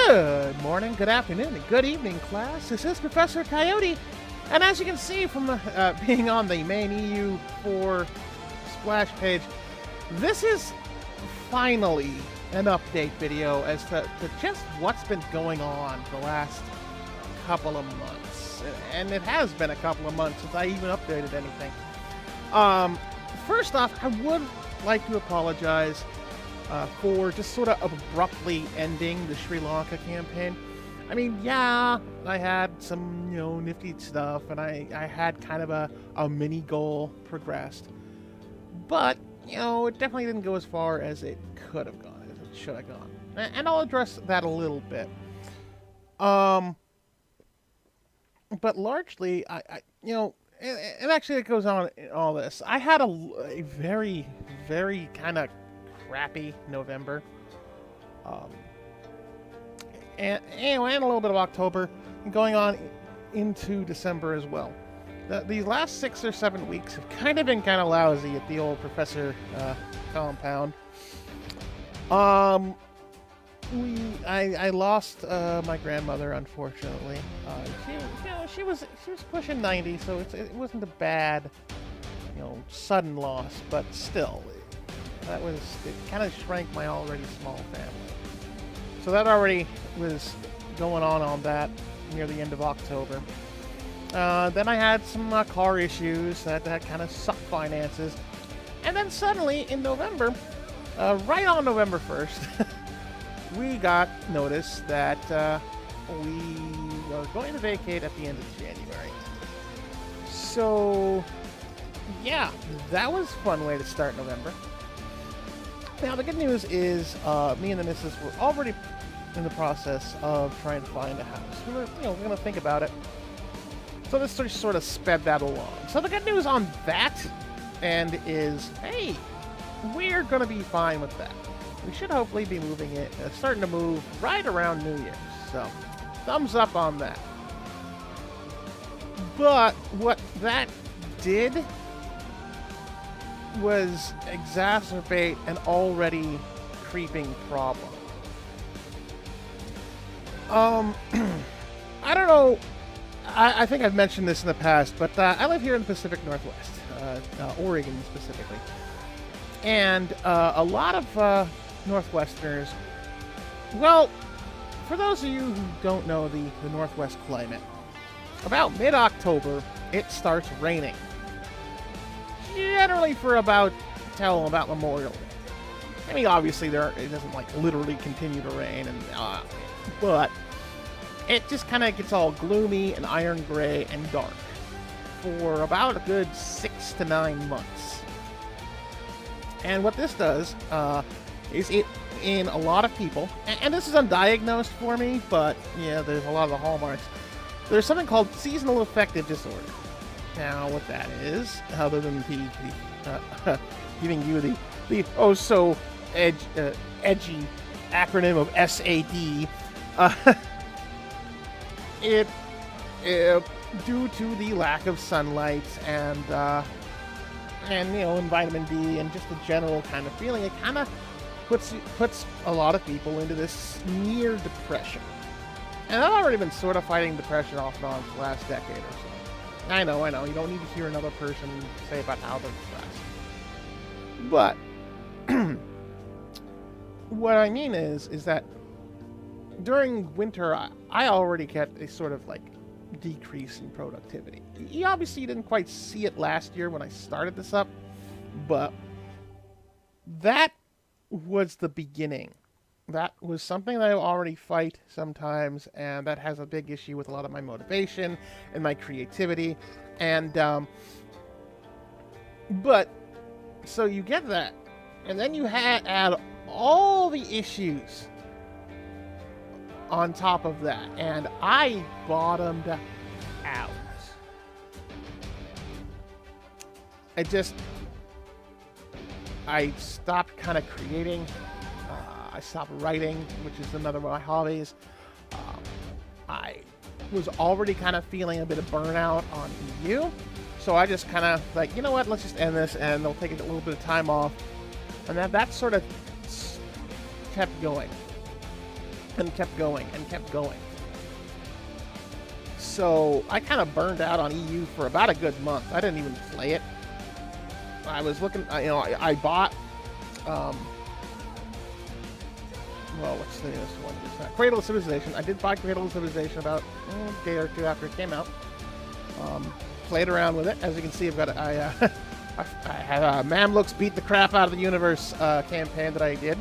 Good morning, good afternoon, and good evening, class. This is Professor Coyote, and as you can see from being on the main EU4 splash page, this is finally an update video as to just what's been going on the last couple of months. And it has been a couple of months since I even updated anything. First off, I would like to apologize for just sort of abruptly ending the Sri Lanka campaign. I mean, yeah, I had some, nifty stuff, and I had kind of a mini goal progressed. But, it definitely didn't go as far as it could have gone, as it should have gone. And I'll address that a little bit. But largely, and actually it goes on in all this. I had a very, very kind of crappy November. And a little bit of October, and going on into December as well. These last 6 or 7 weeks have kind of been kind of lousy at the old Professor compound. I lost my grandmother, unfortunately. She was pushing 90, so it wasn't a bad, sudden loss, but still, it kind of shrank my already small family. So that already was going on that near the end of October. Then I had some car issues that kind of sucked finances, and then suddenly in November, right on November 1st. We got notice that we are going to vacate at the end of January. So, yeah, that was a fun way to start November. Now, the good news is me and the missus were already in the process of trying to find a house. We're going to think about it. So this sort of sped that along. So the good news on that end is, hey, we're going to be fine with that. We should hopefully be moving it, starting to move right around New Year's. So, thumbs up on that. But what that did was exacerbate an already creeping problem. I don't know. I think I've mentioned this in the past, but I live here in the Pacific Northwest, Oregon specifically, and a lot of Northwesterners. Well, for those of you who don't know the Northwest climate, about mid-October, it starts raining. Generally for about Memorial Day. I mean, obviously it doesn't literally continue to rain, but it just kind of gets all gloomy and iron gray and dark for about a good 6 to 9 months. And what this does is it, in a lot of people, and this is undiagnosed for me, but yeah, there's a lot of the hallmarks. There's something called seasonal affective disorder. Now, what that is, other than giving you the oh so edgy acronym of SAD, it due to the lack of sunlight and vitamin D and just the general kind of feeling, it kind of puts a lot of people into this near depression. And I've already been sort of fighting depression off and on for the last decade or so. I know, you don't need to hear another person say about how they're depressed. But, what I mean is that during winter, I already get a sort of decrease in productivity. You obviously didn't quite see it last year when I started this up, but that was the beginning. That was something that I already fight sometimes, and that has a big issue with a lot of my motivation and my creativity. And, but, so you get that, and then you add all the issues on top of that, and I bottomed out. I stopped kind of creating. I stopped writing, which is another one of my hobbies. I was already kind of feeling a bit of burnout on EU, so I just kind of you know what, let's just end this, and they'll take a little bit of time off, and that sort of kept going. and kept going and kept going. So I kind of burned out on EU for about a good month. I didn't even play it. I was looking, I bought, well, what's the newest one? It's not Cradle of Civilization. I did buy Cradle of Civilization about a day or two after it came out. Played around with it. As you can see, I've got I have Mamluks Beat the Crap Out of the Universe campaign that I did.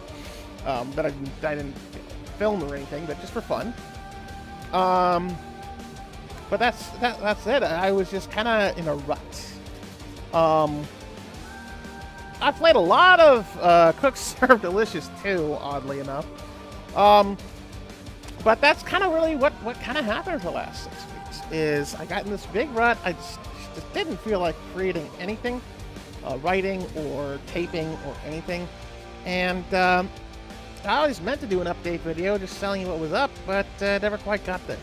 That I didn't film or anything, but just for fun. But that's it. I was just kind of in a rut. I played a lot of Cook Serve Delicious too, oddly enough. But that's kind of really what kind of happened for the last 6 weeks. Is I got in this big rut. I just didn't feel like creating anything, writing or taping or anything. And I always meant to do an update video, just telling you what was up, but never quite got there.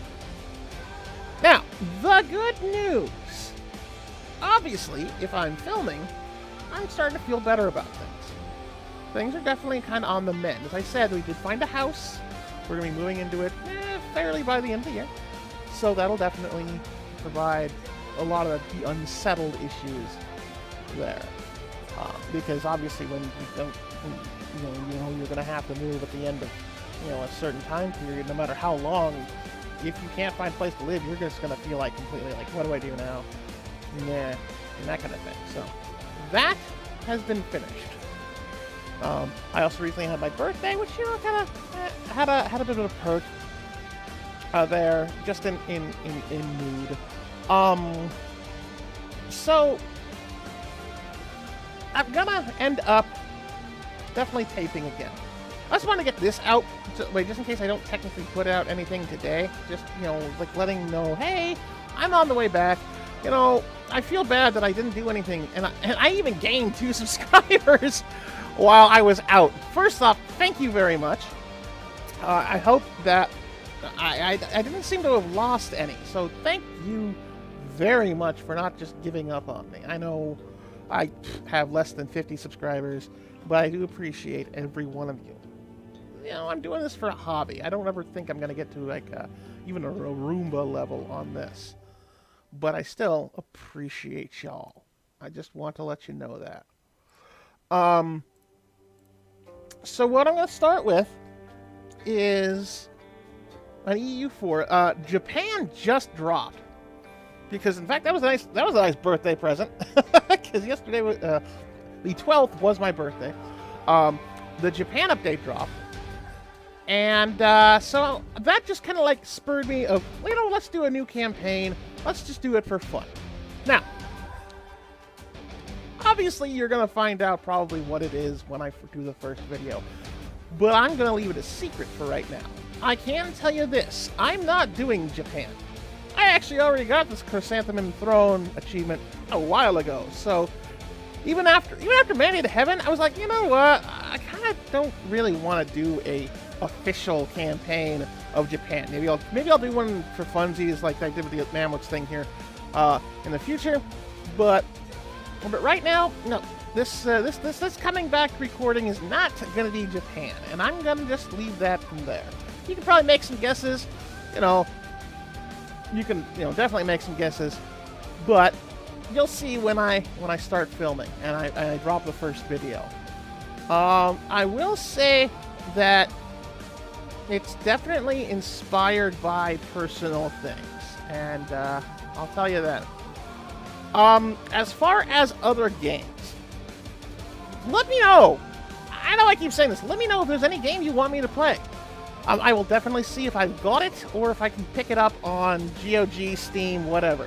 Now, the good news. Obviously, if I'm filming, I'm starting to feel better about things. Things are definitely kind of on the mend. As I said, we did find a house. We're going to be moving into it fairly by the end of the year. So that'll definitely provide a lot of the unsettled issues there. Because obviously when you don't, you're going to have to move at the end of, a certain time period, no matter how long. If you can't find a place to live, you're just going to feel like completely like, what do I do now? Nah, and that kind of thing. So that has been finished. I also recently had my birthday, which kind of had a bit of a perk there, just in mood. So I'm gonna end up definitely taping again. I just want to get this out, just in case I don't technically put out anything today. Just, like letting them know, hey, I'm on the way back. I feel bad that I didn't do anything, and I even gained 2 subscribers while I was out. First off, thank you very much. I hope that I didn't seem to have lost any, so thank you very much for not just giving up on me. I know I have less than 50 subscribers, but I do appreciate every one of you. I'm doing this for a hobby. I don't ever think I'm going to get to even a Roomba level on this. But I still appreciate y'all. I just want to let you know that. So what I'm going to start with is an EU4. Japan just dropped. Because in fact that was a nice birthday present. Because yesterday was the 12th was my birthday. The Japan update dropped. And so that just kind of like spurred me of, let's do a new campaign. Let's just do it for fun. Now, obviously you're going to find out probably what it is when I do the first video. But I'm going to leave it a secret for right now. I can tell you this. I'm not doing Japan. I actually already got this Chrysanthemum Throne achievement a while ago. So even after Manny to Heaven, I was like, you know what? I kind of don't really want to do a official campaign of Japan. Maybe I'll do one for funsies like I did with the Mamluks thing here in the future. But right now, no. This coming back recording is not going to be Japan, and I'm going to just leave that from there. You can probably make some guesses. You can definitely make some guesses, but you'll see when I start filming and I drop the first video. I will say that it's definitely inspired by personal things, and I'll tell you that. As far as other games, let me know. I know I keep saying this. Let me know if there's any game you want me to play. I will definitely see if I've got it or if I can pick it up on GOG, Steam, whatever.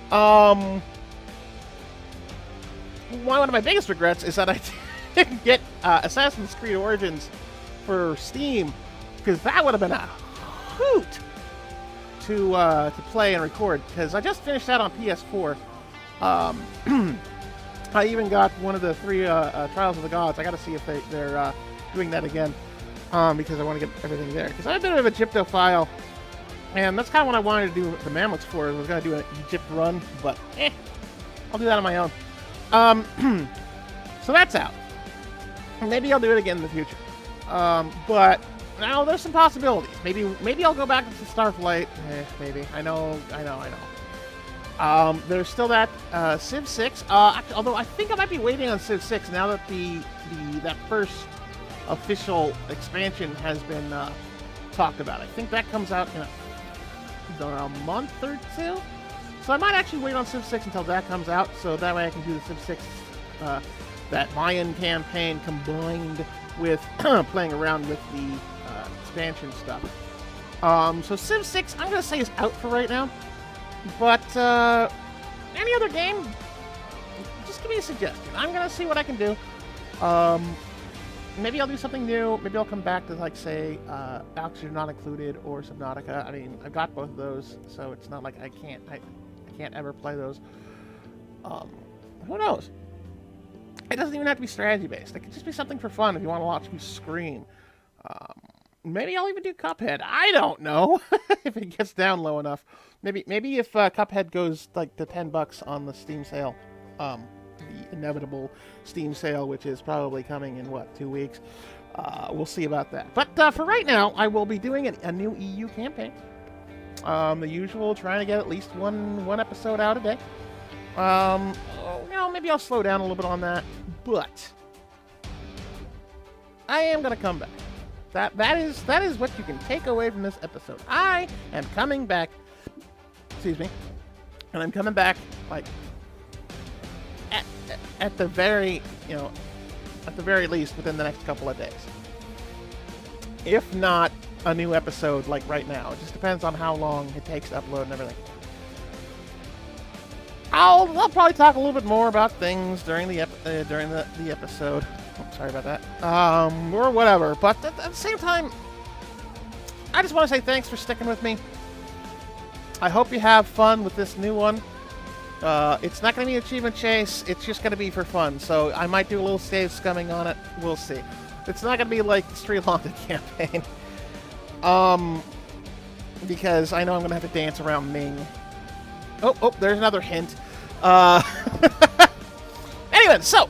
One of my biggest regrets is that I didn't get Assassin's Creed Origins for Steam, because that would have been a hoot to play and record, because I just finished that on PS4. I even got one of the 3 Trials of the Gods. I got to see if they're doing that again, because I want to get everything there. Because I'm a bit of a Egyptophile, and that's kind of what I wanted to do the Mamluks for. I was going to do an Egypt run, but I'll do that on my own. So that's out. Maybe I'll do it again in the future. But Now, there's some possibilities. Maybe I'll go back to Starflight. Maybe. I know. There's still that Civ 6. Although I think I might be waiting on Civ 6 now that that first official expansion has been talked about. I think that comes out in a month or two. So I might actually wait on Civ 6 until that comes out, so that way I can do the Civ 6, that Mayan campaign combined with playing around with the expansion stuff. So Civ 6, I'm going to say is out for right now. But any other game, just give me a suggestion. I'm going to see what I can do. Maybe I'll do something new. Maybe I'll come back to, like, say, Oxygen Not Included or Subnautica. I mean, I've got both of those, so it's not like I can't ever play those. Who knows? It doesn't even have to be strategy-based. It could just be something for fun if you want to watch me scream. Maybe I'll even do Cuphead. I don't know if it gets down low enough. Maybe if Cuphead goes like to $10 on the Steam sale, the inevitable Steam sale, which is probably coming in 2 weeks. We'll see about that. But for right now, I will be doing a new EU campaign. The usual, trying to get at least one episode out a day. Maybe I'll slow down a little bit on that, but I am gonna come back. That is what you can take away from this episode. I am coming back. Excuse me. And I'm coming back like at the very least within the next couple of days. If not a new episode like right now. It just depends on how long it takes to upload and everything. I'll probably talk a little bit more about things during the episode. Oh, sorry about that. Or whatever. But at the same time, I just want to say thanks for sticking with me. I hope you have fun with this new one. It's not going to be Achievement Chase. It's just going to be for fun. So I might do a little save scumming on it. We'll see. It's not going to be like the Sri Lanka campaign. Because I know I'm going to have to dance around Ming. Oh, there's another hint. Anyway, so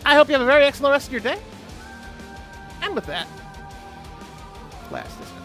I hope you have a very excellent rest of your day. And with that, class dismissed.